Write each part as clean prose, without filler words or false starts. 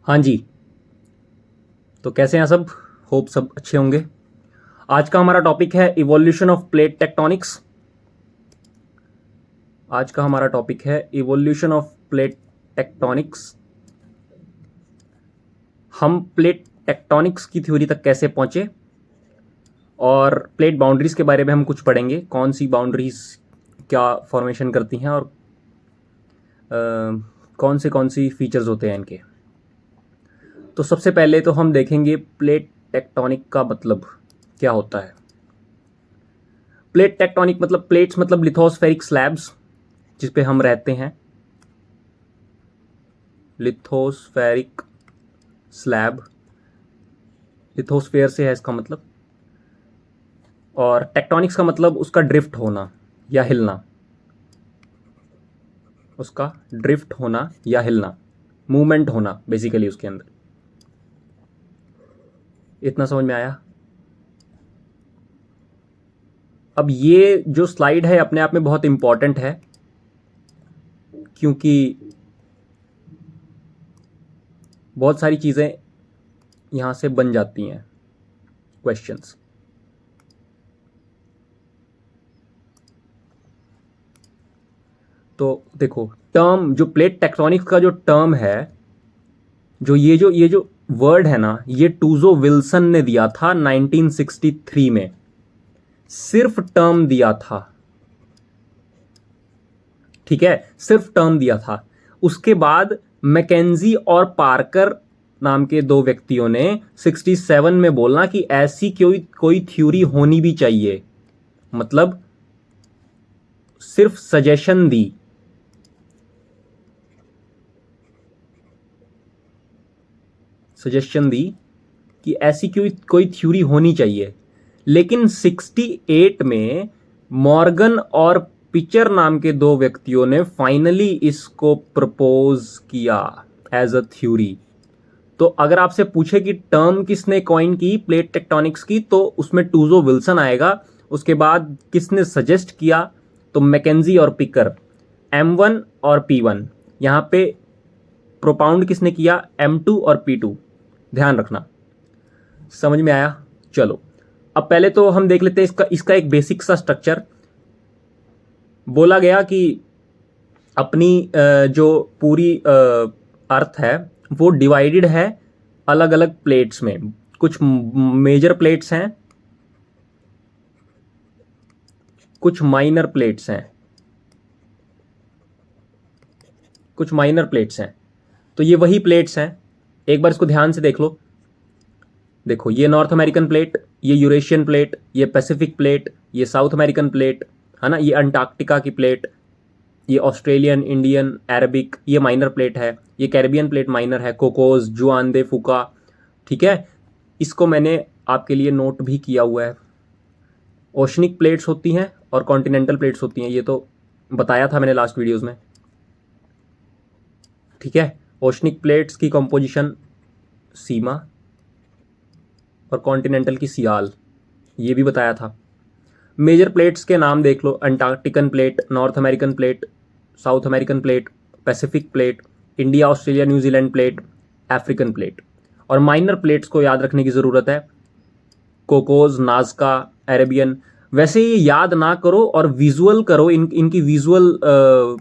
हाँ जी। तो कैसे हैं सब? होप सब अच्छे होंगे। आज का हमारा टॉपिक है इवोल्यूशन ऑफ प्लेट टेक्टोनिक्स। आज का हमारा टॉपिक है इवोल्यूशन ऑफ प्लेट टेक्टोनिक्स। हम प्लेट टेक्टोनिक्स की थ्योरी तक कैसे पहुंचे और प्लेट बाउंड्रीज के बारे में हम कुछ पढ़ेंगे, कौन सी बाउंड्रीज क्या फॉर्मेशन करती हैं और कौन सी फीचर्स होते हैं इनके। तो सबसे पहले तो हम देखेंगे प्लेट टेक्टोनिक का मतलब क्या होता है। प्लेट टेक्टोनिक मतलब प्लेट्स मतलब लिथोस्फेरिक स्लैब्स जिस पे हम रहते हैं। लिथोस्फेरिक स्लैब, लिथोस्फेयर से है इसका मतलब। और टेक्टोनिक्स का मतलब उसका ड्रिफ्ट होना या हिलना, उसका ड्रिफ्ट होना या हिलना, मूवमेंट होना बेसिकली उसके अंदर। इतना समझ में आया? अब ये जो स्लाइड है अपने आप में बहुत इंपॉर्टेंट है, क्योंकि बहुत सारी चीज़ें यहाँ से बन जाती हैं क्वेश्चंस। तो देखो, टर्म जो प्लेट टेक्टोनिक्स का जो टर्म है, जो वर्ड है ना, ये टूजो विल्सन ने दिया था 1963 में। सिर्फ टर्म दिया था, ठीक है, सिर्फ टर्म दिया था। उसके बाद मैकेंजी और पार्कर नाम के दो व्यक्तियों ने 67 में बोलना कि ऐसी कोई थ्योरी होनी भी चाहिए, मतलब सिर्फ सजेशन दी। सजेशन दी कि ऐसी कोई थ्योरी होनी चाहिए। लेकिन 68 में मॉर्गन और पिचर नाम के दो व्यक्तियों ने फाइनली इसको प्रपोज किया एज अ थ्योरी। तो अगर आपसे पूछे कि टर्म किसने कॉइन की प्लेट टेक्टोनिक्स की, तो उसमें टूजो विल्सन आएगा। उसके बाद किसने सजेस्ट किया, तो मैकेंजी और पिकर, M1 और P1। यहां पे प्रोपाउंड किसने किया, M2 और P2। ध्यान रखना। समझ में आया? चलो, अब पहले तो हम देख लेते हैं इसका इसका एक बेसिक सा स्ट्रक्चर। बोला गया कि अपनी जो पूरी अर्थ है वो डिवाइडेड है अलग अलग प्लेट्स में। कुछ मेजर प्लेट्स हैं, कुछ माइनर प्लेट्स हैं, कुछ माइनर प्लेट्स हैं। तो ये वही प्लेट्स हैं, एक बार इसको ध्यान से देख लो। देखो, ये नॉर्थ अमेरिकन प्लेट, ये यूरेशियन प्लेट, ये पैसिफिक प्लेट, ये साउथ अमेरिकन प्लेट है ना, ये अंटार्कटिका की प्लेट, ये ऑस्ट्रेलियन, इंडियन, अरबिक, ये माइनर प्लेट है। ये कैरिबियन प्लेट माइनर है, कोकोस, जुआन दे फुका। ठीक है, इसको मैंने आपके लिए नोट भी किया हुआ है। ओशनिक प्लेट्स होती हैं और कॉन्टिनेंटल प्लेट्स होती हैं, ये तो बताया था मैंने लास्ट वीडियोस में। ठीक है, ओशनिक प्लेट्स की कंपोजिशन सीमा और कॉन्टिनेंटल की सियाल, ये भी बताया था। मेजर प्लेट्स के नाम देख लो, Antarctican plate, North American plate, South American plate, Pacific plate, India Australia New Zealand plate, African plate. और माइनर प्लेट्स को याद रखने की ज़रूरत है, कोकोज, नाजका, अरेबियन। वैसे ये याद ना करो और विजुअल करो, इनकी विजुअल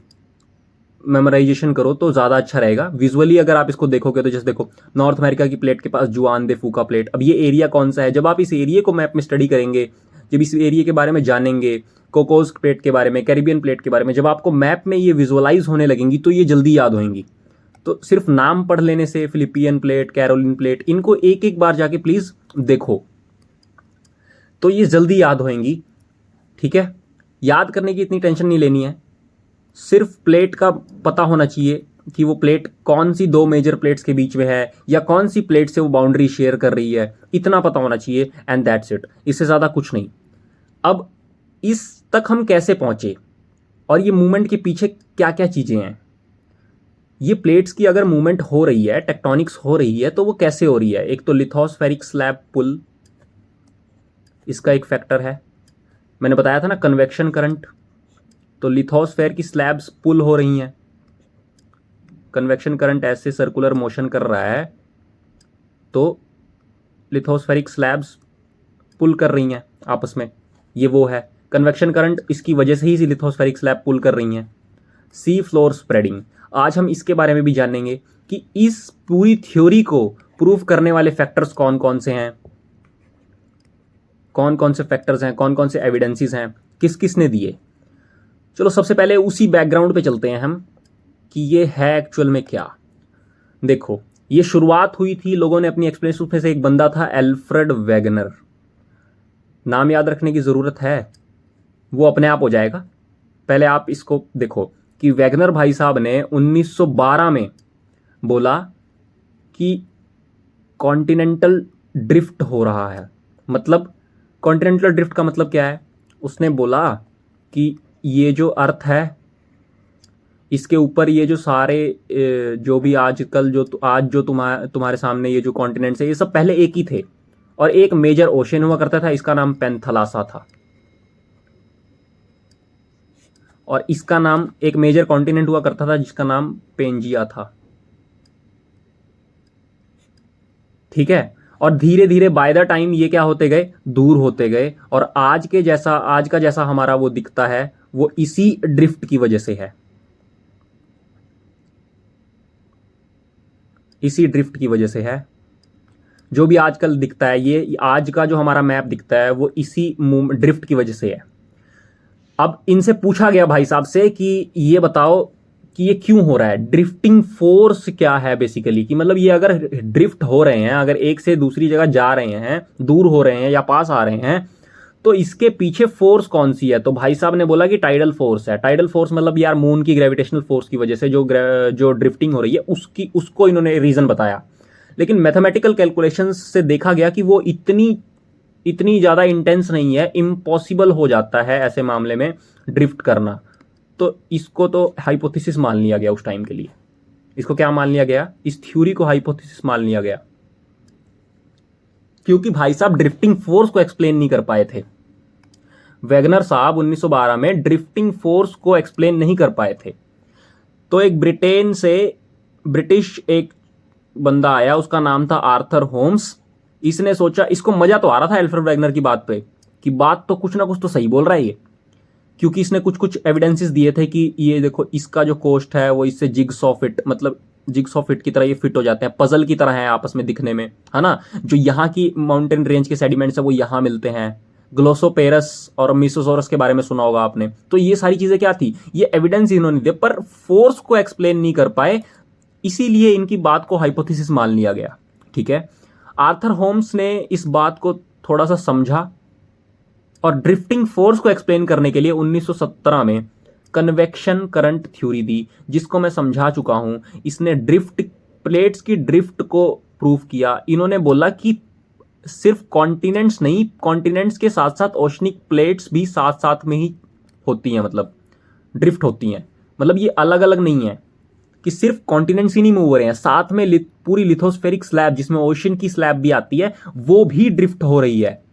मेमोराइजेशन करो तो ज़्यादा अच्छा रहेगा। विजुअली अगर आप इसको देखोगे तो जैसे देखो, नॉर्थ अमेरिका की प्लेट के पास जुआन दे फूका प्लेट। अब ये एरिया कौन सा है, जब आप इस एरिया को मैप में स्टडी करेंगे, जब इस एरिया के बारे में जानेंगे, कोकोस प्लेट के बारे में, कैरिबियन प्लेट के बारे में, जब आपको मैप में ये विजुअलाइज होने लगेंगी तो ये जल्दी याद होंगी। तो सिर्फ नाम पढ़ लेने से, फिलिपियन प्लेट, कैरोलिन प्लेट, इनको एक एक बार जाके प्लीज़ देखो तो ये जल्दी याद होंगी। ठीक है, याद करने की इतनी टेंशन नहीं लेनी है, सिर्फ प्लेट का पता होना चाहिए कि वो प्लेट कौन सी दो मेजर प्लेट्स के बीच में है या कौन सी प्लेट से वो बाउंड्री शेयर कर रही है, इतना पता होना चाहिए, एंड दैट्स इट। इससे ज़्यादा कुछ नहीं। अब इस तक हम कैसे पहुंचे और ये मूवमेंट के पीछे क्या क्या चीज़ें हैं। ये प्लेट्स की अगर मूवमेंट हो रही है, टेक्टोनिक्स हो रही है, तो वो कैसे हो रही है। एक तो लिथोस्फेरिक स्लैब पुल, इसका एक फैक्टर है। मैंने बताया था ना, कन्वेक्शन करंट। तो लिथोस्फेयर की स्लैब्स पुल हो रही हैं, कन्वेक्शन करंट ऐसे सर्कुलर मोशन कर रहा है तो लिथोस्फेरिक स्लैब्स पुल कर रही हैं आपस में, ये वो है कन्वेक्शन करंट, इसकी वजह से ही लिथोस्फेरिक स्लैब पुल कर रही हैं। सी फ्लोर स्प्रेडिंग, आज हम इसके बारे में भी जानेंगे कि इस पूरी थ्योरी को प्रूव करने वाले फैक्टर्स कौन कौन से हैं, कौन कौन से फैक्टर्स हैं, कौन कौन से एविडेंसेस हैं, किस किस ने दिए। चलो सबसे पहले उसी बैकग्राउंड पे चलते हैं हम कि ये है एक्चुअल में क्या। देखो ये शुरुआत हुई थी, लोगों ने अपनी एक्सप्लेनेशन में से एक बंदा था एल्फ्रेड वेगनर, नाम याद रखने की ज़रूरत है, वो अपने आप हो जाएगा। पहले आप इसको देखो कि वेगनर भाई साहब ने 1912 में बोला कि कॉन्टिनेंटल ड्रिफ्ट हो रहा है। मतलब कॉन्टिनेंटल ड्रिफ्ट का मतलब क्या है, उसने बोला कि ये जो अर्थ है इसके ऊपर ये जो सारे जो भी आजकल जो आज जो तुम्हारे सामने ये जो कॉन्टिनेंट्स है ये सब पहले एक ही थे और एक मेजर ओशन हुआ करता था, इसका नाम पेंथलासा था, और इसका नाम एक मेजर कॉन्टिनेंट हुआ करता था जिसका नाम पेंजिया था। ठीक है, और धीरे धीरे बाय द टाइम ये क्या होते गए, दूर होते गए, और आज का जैसा हमारा वो दिखता है वो इसी ड्रिफ्ट की वजह से है, इसी ड्रिफ्ट की वजह से है। जो भी आजकल दिखता है, ये आज का जो हमारा मैप दिखता है वो इसी ड्रिफ्ट की वजह से है। अब इनसे पूछा गया भाई साहब से कि ये बताओ कि ये क्यों हो रहा है, ड्रिफ्टिंग फोर्स क्या है बेसिकली, कि मतलब ये अगर ड्रिफ्ट हो रहे हैं, अगर एक से दूसरी जगह जा रहे हैं, दूर हो रहे हैं या पास आ रहे हैं, तो इसके पीछे फोर्स कौन सी है। तो भाई साहब ने बोला कि टाइडल फोर्स है। टाइडल फोर्स मतलब यार मून की ग्रेविटेशनल फोर्स की वजह से जो ड्रिफ्टिंग हो रही है उसको इन्होंने रीजन बताया। लेकिन मैथमेटिकल कैलकुलेशंस से देखा गया कि वो इतनी ज़्यादा इंटेंस नहीं है, इम्पॉसिबल हो जाता है ऐसे मामले में ड्रिफ्ट करना। तो इसको तो हाइपोथेसिस मान लिया गया उस टाइम के लिए। इसको क्या मान लिया गया, इस थ्योरी को हाइपोथेसिस मान लिया गया, क्योंकि भाई साहब ड्रिफ्टिंग फोर्स को एक्सप्लेन नहीं कर पाए थे। वेगनर साहब 1912 में ड्रिफ्टिंग फोर्स को एक्सप्लेन नहीं कर पाए थे। तो एक ब्रिटिश एक बंदा आया, उसका नाम था आर्थर होम्स। इसने सोचा, इसको मजा तो आ रहा था एल्फ्रेड वेगनर की बात पे कि बात तो कुछ ना कुछ तो सही बोल रहा है ये, क्योंकि इसने कुछ एविडेंसेस दिए थे कि ये देखो इसका जो कोस्ट है वो इससे जिग्सॉ फिट, मतलब जिग्सॉ फिट की तरह ये फिट हो जाते हैं, पजल की तरह है आपस में दिखने में, है ना। जो यहाँ की माउंटेन रेंज के सेडिमेंट्स है वो यहाँ मिलते हैं। ग्लोसोपेरस और मिसोसोरस के बारे में सुना होगा आपने। तो ये सारी चीजें क्या थी, ये एविडेंस इन्होंने दिए, पर फोर्स को एक्सप्लेन नहीं कर पाए, इसीलिए इनकी बात को हाइपोथेसिस मान लिया गया। ठीक है, आर्थर होम्स ने इस बात को थोड़ा सा समझा और ड्रिफ्टिंग फोर्स को एक्सप्लेन करने के लिए 1917 में कन्वेक्शन करंट थ्योरी दी, जिसको मैं समझा चुका हूं। इसने प्लेट्स की ड्रिफ्ट को प्रूव किया। इन्होंने बोला कि सिर्फ कॉन्टिनेंट्स नहीं, कॉन्टिनेंट्स के साथ साथ ओशनिक प्लेट्स भी साथ साथ में ही होती हैं, मतलब ड्रिफ्ट होती हैं। मतलब ये अलग अलग नहीं है कि सिर्फ कॉन्टिनेंट्स ही नहीं मूव हो रहे हैं, साथ में पूरी लिथोस्फेरिक स्लैब जिसमें ओशन की स्लैब भी आती है वो भी ड्रिफ्ट हो रही है।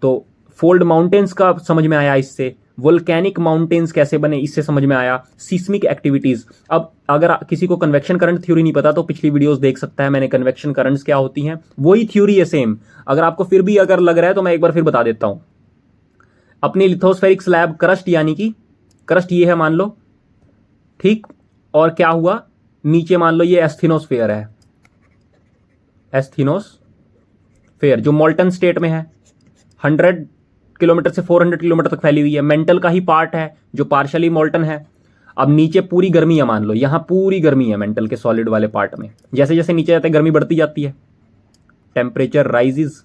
तो फोल्ड माउंटेन्स का समझ में आया, इससे वोल्केनिक माउंटेन्स कैसे बने इससे समझ में आया, सिस्मिक एक्टिविटीज। अब अगर किसी को कन्वेक्शन करंट थ्योरी नहीं पता तो पिछली वीडियोस देख सकता है, मैंने कन्वेक्शन करंट्स क्या होती हैं वही थ्योरी है सेम। अगर आपको फिर भी अगर लग रहा है तो मैं एक बार फिर बता देता हूं। अपनी लिथोस्फेरिक स्लैब क्रस्ट, यानी कि क्रस्ट ये है मान लो, ठीक, और क्या हुआ नीचे मान लो ये एस्थेनोस्फेयर है, एस्थेनोस्फेयर जो मोल्टन स्टेट में है, 100 किलोमीटर से 400 किलोमीटर तक फैली हुई है, मेंटल का ही पार्ट है जो पार्शियली मोल्टन है। अब नीचे पूरी गर्मी है मान लो, यहां पूरी गर्मी है मेंटल के सॉलिड वाले पार्ट में, जैसे जैसे नीचे जाते हैं गर्मी बढ़ती जाती है, टेम्परेचर राइजेस,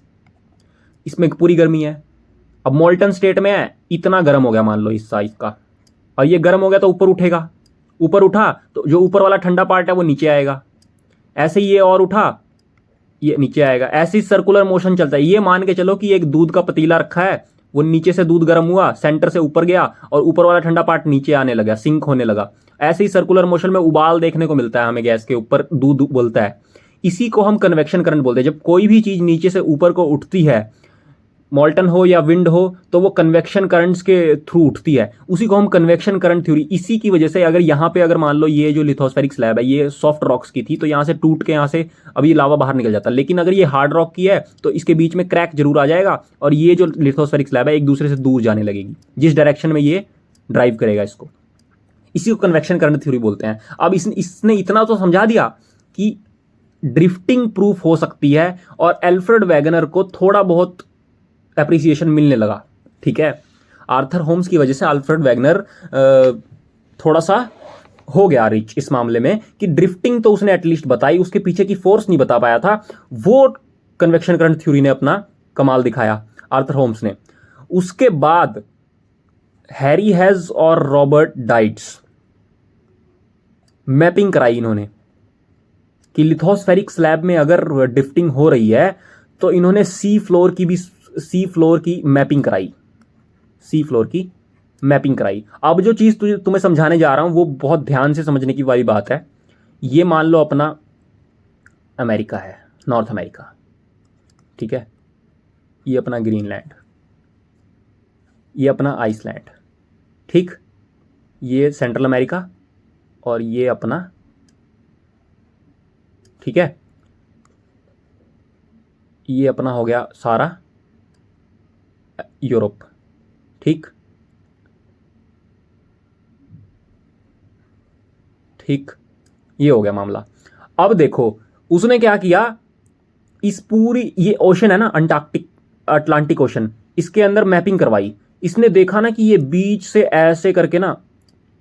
इसमें पूरी गर्मी है। अब मोल्टन स्टेट में है, इतना गर्म हो गया मान लो इस साइज का, और ये गर्म हो गया तो ऊपर उठेगा, ऊपर उठा तो जो ऊपर वाला ठंडा पार्ट है वो नीचे आएगा, ऐसे ही ये और उठा ये नीचे आएगा, ऐसे ही सर्कुलर मोशन चलता है। ये मान के चलो कि एक दूध का पतीला रखा है, वो नीचे से दूध गर्म हुआ, सेंटर से ऊपर गया और ऊपर वाला ठंडा पार्ट नीचे आने लगा, सिंक होने लगा। ऐसे ही सर्कुलर मोशन में उबाल देखने को मिलता है हमें, गैस के ऊपर दूध उबलता है। इसी को हम कन्वेक्शन करंट बोलते हैं। जब कोई भी चीज नीचे से ऊपर को उठती है मॉल्टन हो या विंड हो तो वो कन्वेक्शन करंट्स के थ्रू उठती है, उसी को हम कन्वेक्शन करंट थ्योरी। इसी की वजह से अगर यहाँ पे अगर मान लो ये जो लिथोस्फेरिक स्लैब है ये सॉफ्ट रॉक्स की थी तो यहाँ से टूट के यहाँ से अभी लावा बाहर निकल जाता, लेकिन अगर ये हार्ड रॉक की है तो इसके बीच में क्रैक जरूर आ जाएगा और ये जो लिथोस्फेरिक स्लैब है एक दूसरे से दूर जाने लगेगी जिस डायरेक्शन में ये ड्राइव करेगा इसको। इसी को कन्वेक्शन करंट थ्योरी बोलते हैं। अब इसने इतना तो समझा दिया कि ड्रिफ्टिंग प्रूफ हो सकती है और एल्फ्रेड वैगनर को थोड़ा बहुत एप्रिसिएशन मिलने लगा। ठीक है, आर्थर होम्स की वजह से अल्फ्रेड वैगनर थोड़ा सा हो गया रिच इस मामले में कि ड्रिफ्टिंग तो उसने एटलीस्ट बताई, उसके पीछे की फोर्स नहीं बता पाया था। वो कन्वेक्शन करंट थ्योरी ने अपना कमाल दिखाया आर्थर होम्स ने। उसके बाद हैरी हेज और रॉबर्ट डाइट्स मैपिंग कराई इन्होंने कि लिथोस्फेरिक स्लैब में अगर ड्रिफ्टिंग हो रही है तो इन्होंने सी फ्लोर की मैपिंग कराई, सी फ्लोर की मैपिंग कराई। अब जो चीज तुम्हें समझाने जा रहा हूं वो बहुत ध्यान से समझने की वाली बात है। ये मान लो अपना अमेरिका है, नॉर्थ अमेरिका, ठीक है, ये अपना ग्रीनलैंड, ये अपना आइसलैंड, ठीक, ये सेंट्रल अमेरिका और ये अपना, ठीक है, ये अपना हो गया सारा यूरोप, ठीक, ठीक, ये हो गया मामला। अब देखो उसने क्या किया, इस पूरी ये ओशन है ना अटलांटिक ओशन, इसके अंदर मैपिंग करवाई। इसने देखा ना कि ये बीच से ऐसे करके ना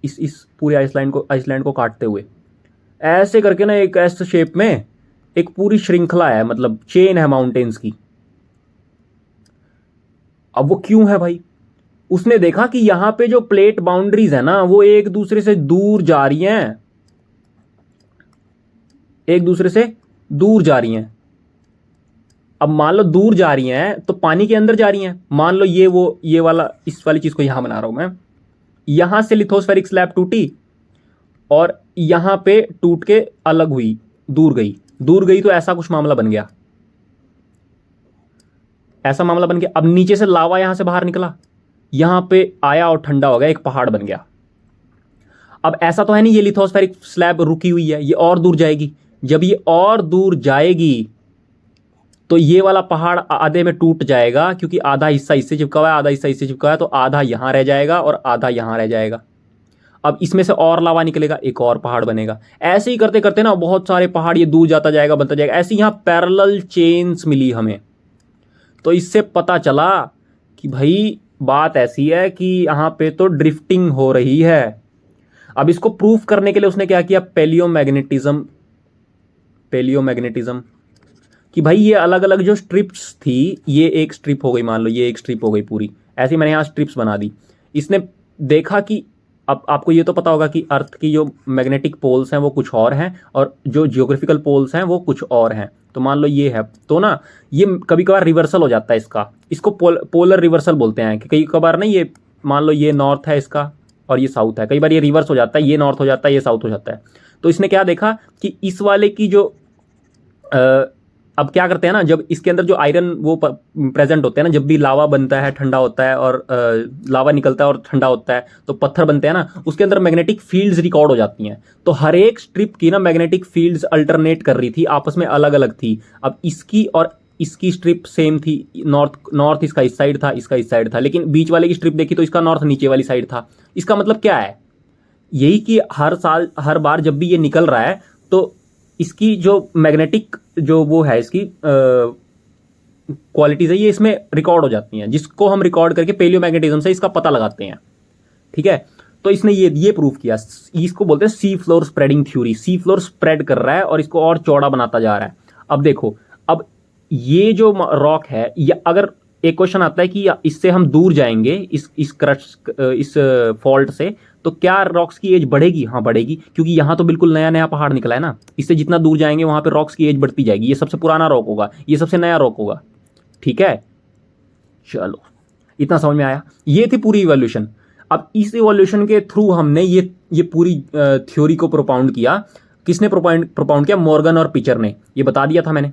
इस पूरे आइसलैंड को काटते हुए ऐसे करके ना एक एस शेप में एक पूरी श्रृंखला है, मतलब चेन है माउंटेन्स की। अब वो क्यों है भाई, उसने देखा कि यहां पे जो प्लेट बाउंड्रीज है ना वो एक दूसरे से दूर जा रही हैं, एक दूसरे से दूर जा रही हैं। अब मान लो दूर जा रही हैं तो पानी के अंदर जा रही हैं। मान लो ये वाला इस वाली चीज को यहां बना रहा हूं मैं, यहां से लिथोस्फेरिक स्लैब टूटी और यहां पे टूट के अलग हुई, दूर गई तो ऐसा कुछ मामला बन गया, ऐसा मामला बन गया। अब नीचे से लावा यहां से बाहर निकला, यहां पे आया और ठंडा हो गया, एक पहाड़ बन गया। अब ऐसा तो है नहीं ये लिथोस्फेरिक स्लैब रुकी हुई है, ये और दूर जाएगी। जब ये और दूर जाएगी तो ये वाला पहाड़ आधे में टूट जाएगा, क्योंकि आधा हिस्सा इससे चिपका हुआ है, आधा हिस्सा इससे चिपका हुआ है, तो आधा यहां रह जाएगा और आधा यहां रह जाएगा। अब इसमें से और लावा निकलेगा, एक और पहाड़ बनेगा। ऐसे ही करते करते ना बहुत सारे पहाड़ ये दूर जाता जाएगा, बनता जाएगा। ऐसे यहां पैरेलल चेन्स मिली हमें। तो इससे पता चला कि भाई बात ऐसी है कि यहां पे तो ड्रिफ्टिंग हो रही है। अब इसको प्रूफ करने के लिए उसने क्या किया, पेलियोमैग्नेटिज्म कि भाई ये अलग अलग जो स्ट्रिप्स थी, ये एक स्ट्रिप हो गई, मान लो ये एक स्ट्रिप हो गई पूरी, ऐसे मैंने यहां स्ट्रिप्स बना दी। इसने देखा कि अब आपको ये तो पता होगा कि अर्थ की जो मैग्नेटिक पोल्स हैं वो कुछ और हैं और जो जियोग्राफिकल पोल्स हैं वो कुछ और हैं। तो मान लो ये है, तो ना ये कभी कभार रिवर्सल हो जाता है इसको पोलर रिवर्सल बोलते हैं। कि कई कबार ना ये मान लो ये नॉर्थ है इसका और ये साउथ है, कई बार ये रिवर्स हो जाता है, ये नॉर्थ हो जाता है, ये साउथ हो जाता है। तो इसने क्या देखा कि इस वाले की जो अब क्या करते हैं ना, जब इसके अंदर जो आयरन वो प्रेजेंट होते हैं ना, जब भी लावा बनता है ठंडा होता है और लावा निकलता है और ठंडा होता है तो पत्थर बनते हैं ना, उसके अंदर मैग्नेटिक फील्ड्स रिकॉर्ड हो जाती हैं। तो हर एक स्ट्रिप की ना मैग्नेटिक फील्ड्स अल्टरनेट कर रही थी, आपस में अलग अलग थी। अब इसकी और इसकी स्ट्रिप सेम थी, नॉर्थ इसका इस साइड था, इसका इस साइड था, लेकिन बीच वाले की स्ट्रिप देखी तो इसका नॉर्थ नीचे वाली साइड था। इसका मतलब क्या है, यही कि हर बार जब भी ये निकल रहा है तो इसकी जो मैग्नेटिक जो वो है इसकी क्वालिटीज है ये इसमें रिकॉर्ड हो जाती हैं, जिसको हम रिकॉर्ड करके पेलियोमैग्नेटिज्म से इसका पता लगाते हैं। ठीक है, तो इसने ये प्रूव किया। इसको बोलते हैं sea floor spreading theory. Sea floor spread कर रहा है और इसको और चौड़ा बनाता जा रहा है। अब देखो, अब ये जो रॉक है, ये अगर एक क्वेश्चन आता है कि इससे हम दूर जाएंगे इस फॉल्ट से, तो क्या रॉक्स की एज बढ़ेगी? हाँ बढ़ेगी, क्योंकि यहां तो बिल्कुल नया नया पहाड़ निकला है ना। इससे जितना दूर जाएंगे वहां पे रॉक्स की एज बढ़ती जाएगी। ये सबसे पुराना रॉक होगा, ये सबसे नया रॉक होगा। ठीक है, चलो इतना समझ में आया। ये थी पूरी इवोल्यूशन। अब इस इवोल्यूशन के थ्रू हमने ये पूरी थ्योरी को प्रोपाउंड किया। किसने प्रोपाउंड किया? मॉर्गन और पिचर ने। ये बता दिया था मैंने।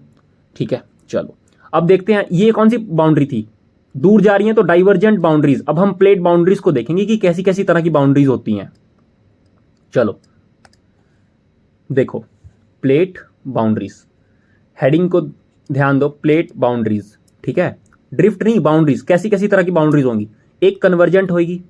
ठीक है, चलो अब देखते हैं ये कौन सी बाउंड्री थी। दूर जा रही हैं तो डाइवर्जेंट बाउंड्रीज। अब हम प्लेट बाउंड्रीज को देखेंगे कि कैसी कैसी तरह की बाउंड्रीज होती हैं। चलो देखो, प्लेट बाउंड्रीज, हेडिंग को ध्यान दो, प्लेट बाउंड्रीज, ठीक है, ड्रिफ्ट नहीं, बाउंड्रीज। कैसी कैसी तरह की बाउंड्रीज होंगी? एक कन्वर्जेंट होगी,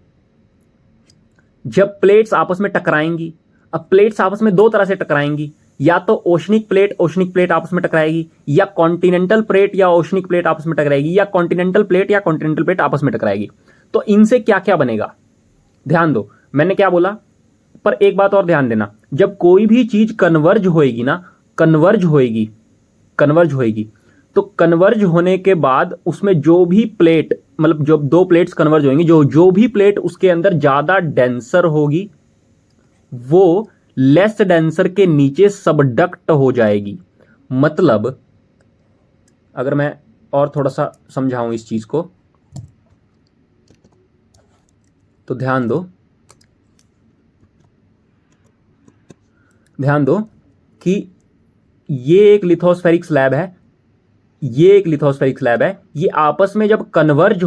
जब प्लेट्स आपस में टकराएंगी। अब प्लेट्स आपस में दो तरह से टकराएंगी, या तो ओशनिक प्लेट आपस में टकराएगी, या कॉन्टिनेंटल प्लेट या ओशनिक प्लेट आपस में टकराएगी, या कॉन्टिनेंटल प्लेट या कॉन्टिनेंटल प्लेट आपस में टकराएगी। तो इनसे क्या क्या बनेगा, ध्यान दो मैंने क्या बोला। पर एक बात और ध्यान देना, जब कोई भी चीज कन्वर्ज होएगी ना, कन्वर्ज होएगी, तो कन्वर्ज होने के बाद उसमें जो भी प्लेट, मतलब जब दो प्लेट्स कन्वर्ज होंगी, जो भी प्लेट उसके अंदर ज्यादा डेंसर होगी वो लेस डेंसर के नीचे सबडक्ट हो जाएगी। मतलब अगर मैं और थोड़ा सा समझाऊं इस चीज को, तो ध्यान दो कि ये एक लिथोस्फेरिक स्लैब है, ये आपस में जब कन्वर्ज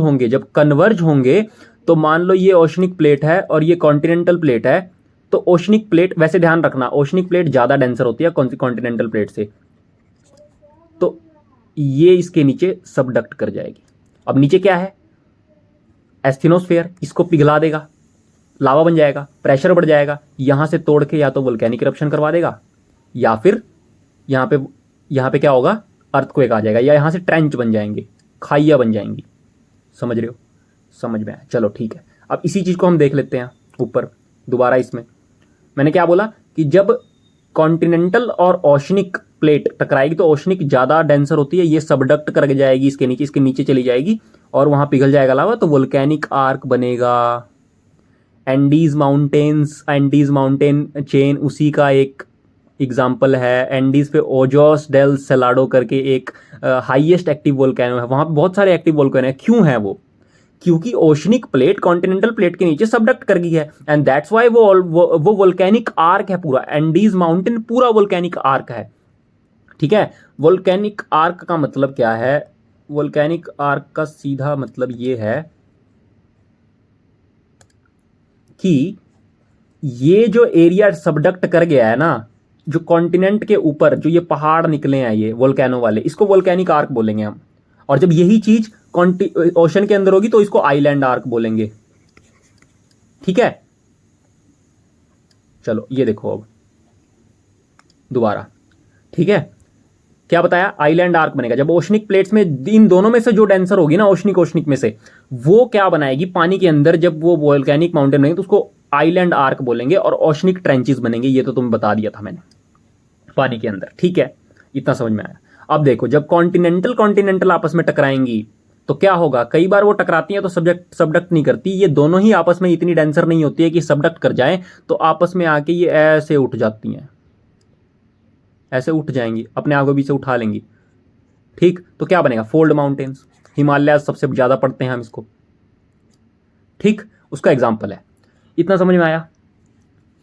होंगे तो मान लो ये ओशनिक प्लेट है और ये कॉन्टिनेंटल प्लेट है। तो ओशनिक प्लेट, वैसे ध्यान रखना, ओशनिक प्लेट ज्यादा डेंसर होती है कॉन्टिनेंटल प्लेट से, तो ये इसके नीचे सबडक्ट कर जाएगी। अब नीचे क्या है? एस्थेनोस्फेयर, इसको पिघला देगा, लावा बन जाएगा, प्रेशर बढ़ जाएगा, यहां से तोड़ के या तो वोल्केनिक इरप्शन करवा देगा, या फिर यहां पे क्या होगा, अर्थक्वेक आ जाएगा, या यहां से ट्रेंच बन जाएंगे, खाइयां बन जाएंगी। समझ रहे हो? समझ में आया? चलो ठीक है। अब इसी चीज को हम देख लेते हैं ऊपर दोबारा। इसमें मैंने क्या बोला कि जब कॉन्टिनेंटल और ओशनिक प्लेट टकराएगी तो ओशनिक ज्यादा डेंसर होती है, ये सबडक्ट कर जाएगी इसके नीचे चली जाएगी और वहां पिघल जाएगा लावा, तो वोल्केनिक आर्क बनेगा। एंडीज माउंटेन चेन उसी का एक एग्जाम्पल है। एंडीज पे ओजोस डेल सेलाडो करके एक हाईएस्ट एक्टिव वोल्केनो है, वहां पे बहुत सारे एक्टिव वोल्केनो है। क्यों है वो? क्योंकि ओशनिक प्लेट कॉन्टिनेंटल प्लेट के नीचे सबडक्ट कर गई है, एंड दैट्स व्हाई वो वोल्केनिक आर्क है पूरा। एंडीज माउंटेन पूरा वोल्केनिक आर्क है, ठीक है। वोल्केनिक आर्क का मतलब क्या है? वोल्केनिक आर्क का सीधा मतलब ये है कि ये जो एरिया सबडक्ट कर गया है ना, जो कॉन्टिनेंट के ऊपर जो ये पहाड़ निकले हैं ये वोल्केनो वाले, इसको वोल्केनिक आर्क बोलेंगे हम। और जब यही चीज ओशन के अंदर होगी तो इसको आइलैंड आर्क बोलेंगे, ठीक है। चलो ये देखो अब दोबारा, ठीक है। क्या बताया? आइलैंड आर्क बनेगा जब ओशनिक प्लेट्स में इन दोनों में से जो डेंसर होगी ना, ओशनिक में से, वो क्या बनाएगी पानी के अंदर, जब वो वोल्केनिक माउंटेन बनेगी तो उसको आइलैंड आर्क बोलेंगे और ओशनिक ट्रेंचेस बनेंगे। ये तो तुम्हें बता दिया था मैंने, पानी के अंदर, ठीक है। इतना समझ में आया? अब देखो, जब कॉन्टिनेंटल आपस में टकराएंगी तो क्या होगा? कई बार वो टकराती हैं तो सबडक्ट नहीं करती, ये दोनों ही आपस में इतनी डेंसर नहीं होती है कि सबडक्ट कर जाए, तो आपस में आके ये ऐसे उठ जाती हैं, ऐसे उठ जाएंगी, अपने आप को बीच से उठा लेंगी, ठीक। तो क्या बनेगा? Fold mountains. हिमालय सबसे ज्यादा पढ़ते हैं हम इसको, ठीक, उसका एग्जाम्पल है। इतना समझ में आया?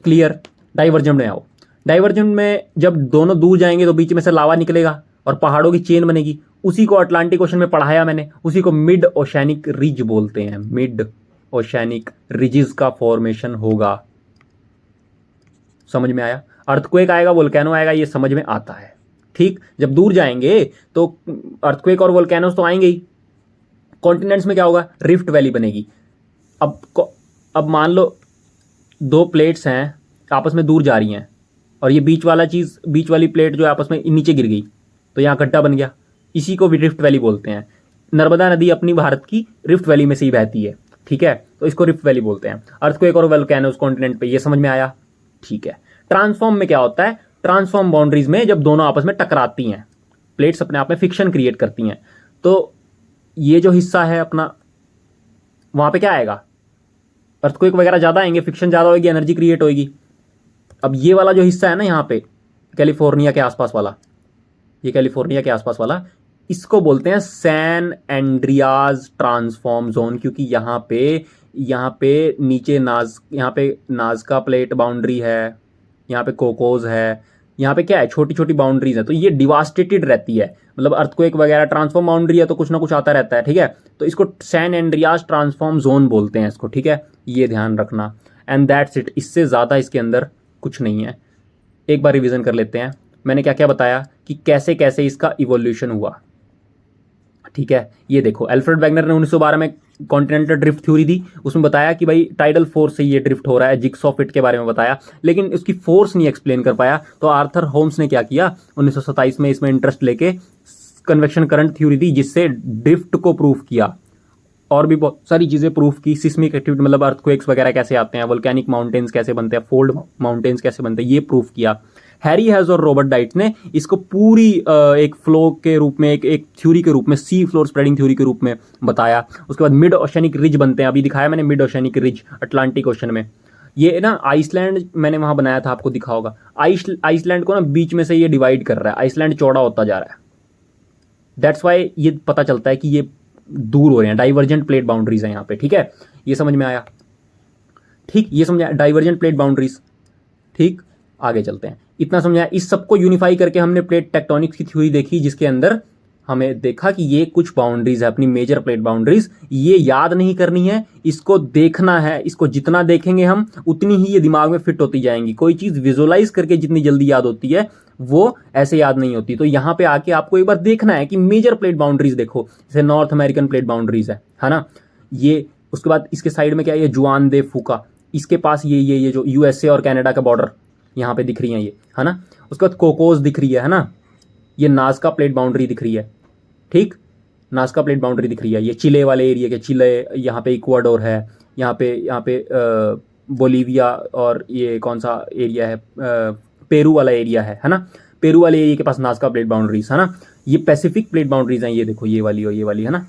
क्लियर? डाइवर्जेंट में आओ। डाइवर्जेंट में जब दोनों दूर जाएंगे तो बीच में से लावा निकलेगा और पहाड़ों की चेन बनेगी। उसी को अटलांटिक ओशन में पढ़ाया मैंने, उसी को मिड ओशैनिक रिज बोलते हैं। मिड ओशैनिक रिजेस का फॉर्मेशन होगा। समझ में आया? अर्थक्वेक आएगा, वोल्केनो आएगा, ये समझ में आता है, ठीक। जब दूर जाएंगे तो अर्थक्वेक और वोल्केनोस तो आएंगे ही। कॉन्टिनेंट्स में क्या होगा? रिफ्ट वैली बनेगी। अब मान लो दो प्लेट्स हैं आपस में दूर जा रही हैं और ये बीच वाली प्लेट जो है आपस में नीचे गिर गई, तो यहाँ गड्ढा बन गया। इसी को भी रिफ्ट वैली बोलते हैं। नर्मदा नदी अपनी भारत की रिफ्ट वैली में से ही बहती है, ठीक है, तो इसको रिफ्ट वैली बोलते हैं। अर्थक्वेक और वोल्केनोस कॉन्टिनेंट पे, ये समझ में आया? ठीक है। ट्रांसफॉर्म में क्या होता है? ट्रांसफॉर्म बाउंड्रीज में जब दोनों आपस में टकराती हैं, प्लेट्स अपने आप में फिक्शन क्रिएट करती हैं, तो ये जो हिस्सा है अपना, वहां पे क्या आएगा? अर्थक्वेक वगैरह ज्यादा आएंगे, फिक्शन ज्यादा होगी, एनर्जी क्रिएट होगी। अब ये वाला जो हिस्सा है ना यहाँ पे, कैलिफोर्निया के आसपास वाला, ये कैलिफोर्निया के आसपास वाला, इसको बोलते हैं सैन एंड्रियाज ट्रांसफॉर्म जोन, क्योंकि यहाँ पे नीचे यहाँ पे नाजका प्लेट बाउंड्री है, यहाँ पे कोकोज है, यहाँ पे क्या है, छोटी छोटी बाउंड्रीज है, तो ये डिवास्टेटेड रहती है, मतलब अर्थक्वेक वगैरह ट्रांसफॉर्म बाउंड्री है तो कुछ ना कुछ आता रहता है, ठीक है। तो इसको सैन एंड्रियास ट्रांसफॉर्म जोन बोलते हैं इसको, ठीक है, ये ध्यान रखना। एंड दैट्स इट, इससे ज़्यादा इसके अंदर कुछ नहीं है। एक बार रिवीजन कर लेते हैं, मैंने क्या क्या बताया कि कैसे कैसे इसका इवोल्यूशन हुआ, ठीक है। ये देखो, अल्फ्रेड वैगनर ने 1912 में कॉन्टिनेंटल ड्रिफ्ट थ्योरी दी, उसमें बताया कि भाई टाइडल फोर्स से ये ड्रिफ्ट हो रहा है, जिग्सॉ फिट के बारे में बताया, लेकिन उसकी फोर्स नहीं एक्सप्लेन कर पाया। तो आर्थर होम्स ने क्या किया, 1927 में इसमें इंटरेस्ट लेके कन्वेक्शन करंट थ्योरी दी, जिससे ड्रिफ्ट को प्रूफ किया, और भी बहुत सारी चीज़ें प्रूफ की, सिस्मिक एक्टिविटी मतलब अर्थक्वेक्स वगैरह कैसे आते हैं, वोल्केनिक माउंटेन्स कैसे बनते हैं, फोल्ड माउंटेन्स कैसे बनते हैं, ये प्रूफ किया। हैरी हैज और रॉबर्ट डाइट ने इसको पूरी एक फ्लो के रूप में, एक थ्योरी के रूप में, सी फ्लोर स्प्रेडिंग थ्योरी के रूप में बताया। उसके बाद मिड ओशनिक रिज बनते हैं, अभी दिखाया मैंने mid oceanic ridge Atlantic ocean में। ये ना आइसलैंड मैंने वहां बनाया था, आपको दिखा होगा, आइसलैंड को ना बीच में से ये डिवाइड कर रहा है, आइसलैंड चौड़ा होता जा रहा है। दैट्स वाई ये पता चलता है कि ये दूर हो रहे हैं, डाइवर्जेंट प्लेट बाउंड्रीज है यहाँ पे, ठीक है। ये समझ में आया, ठीक, ये समझ आया, डाइवर्जेंट प्लेट बाउंड्रीज, ठीक। आगे चलते हैं, इतना समझाया। इस सबको यूनिफाई करके हमने प्लेट टेक्टोनिक्स की थ्योरी देखी, जिसके अंदर हमें देखा कि ये कुछ बाउंड्रीज है, अपनी मेजर प्लेट बाउंड्रीज, ये याद नहीं करनी है, इसको देखना है। इसको जितना देखेंगे हम उतनी ही ये दिमाग में फिट होती जाएंगी। कोई चीज़ विजुअलाइज करके जितनी जल्दी याद होती है वो ऐसे याद नहीं होती। तो यहाँ पे आके आपको एक बार देखना है कि मेजर प्लेट बाउंड्रीज देखो, जैसे नॉर्थ अमेरिकन प्लेट बाउंड्रीज है ना ये। उसके बाद इसके साइड में क्या है, ये जुआन दे फूका, इसके पास ये जो यूएसए और कनाडा का बॉर्डर यहाँ पे दिख रही है ये, है ना। उसके बाद कोकोस दिख रही है ना, ये नाज़का प्लेट बाउंड्री दिख रही है, ठीक, नाज़का प्लेट बाउंड्री दिख रही है। ये चिले वाले एरिया के, चिले यहाँ पे इक्वाडोर है, यहाँ पे बोलीविया, और ये कौन सा एरिया है, पेरू वाला एरिया है ना। पेरू वाले एरिया के पास नाज़का प्लेट बाउंड्रीज है ना। ये पैसिफिक प्लेट बाउंड्रीज हैं, ये देखो, ये वाली और ये वाली, है ना।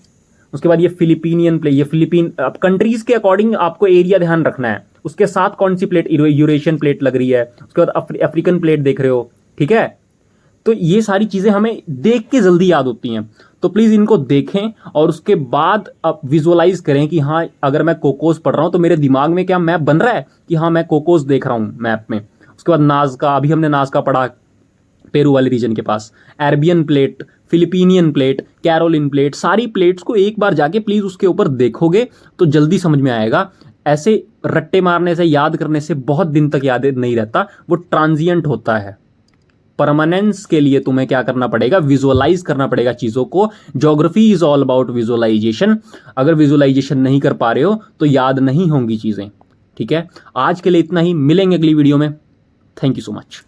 उसके बाद ये फिलिपीनियन प्लेट, ये फिलिपीन, अब कंट्रीज के अकॉर्डिंग आपको एरिया ध्यान रखना है, उसके साथ कौन सी प्लेट, यूरेशियन प्लेट लग रही है, उसके बाद अफ्रीकन प्लेट देख रहे हो, ठीक है। तो ये सारी चीज़ें हमें देख के जल्दी याद होती हैं, तो प्लीज़ इनको देखें और उसके बाद आप विजुअलाइज करें कि हाँ, अगर मैं कोकोस पढ़ रहा हूँ तो मेरे दिमाग में क्या मैप बन रहा है कि हाँ मैं कोकोस देख रहा हूँ मैप में। उसके बाद नाज़का, अभी हमने नाज़का पढ़ा पेरू वाले रीजन के पास, Arabian plate, Philippinian plate, Caroline plate, सारी प्लेट्स को एक बार जाके प्लीज़ उसके ऊपर देखोगे तो जल्दी समझ में आएगा। ऐसे रट्टे मारने से, याद करने से बहुत दिन तक याद नहीं रहता, वो ट्रांजिएंट होता है। परमानेंस के लिए तुम्हें क्या करना पड़ेगा, विजुअलाइज करना पड़ेगा चीज़ों को। Geography is all about visualization. अगर विजुअलाइजेशन नहीं कर पा रहे हो तो याद नहीं होंगी चीज़ें, ठीक है। आज के लिए इतना ही, मिलेंगे अगली वीडियो में। Thank you so much.